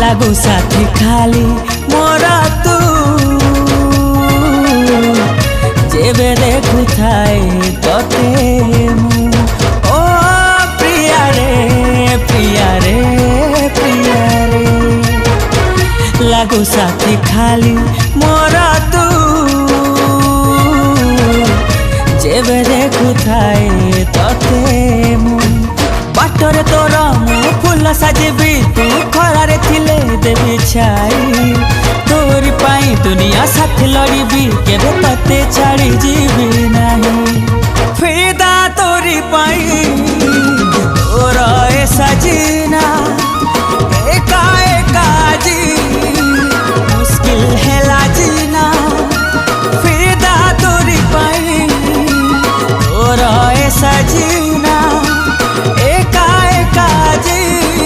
लागू साथी खाली मोरा तू जेबे देखु थाए तोते मु ओ प्रिया रे प्रिया रे प्रिया रे लागू साथी खाली मोरा तू जेबे देखु थाए तोते मु बाटरे तोर मु फूल साजिबी तू खरारे थिले देवी छाई तोरी पाई दुनिया साथ लड़बी केबे तते छाड़ी जीवी नहीं फिदा तोरी पाई तोर ए साजी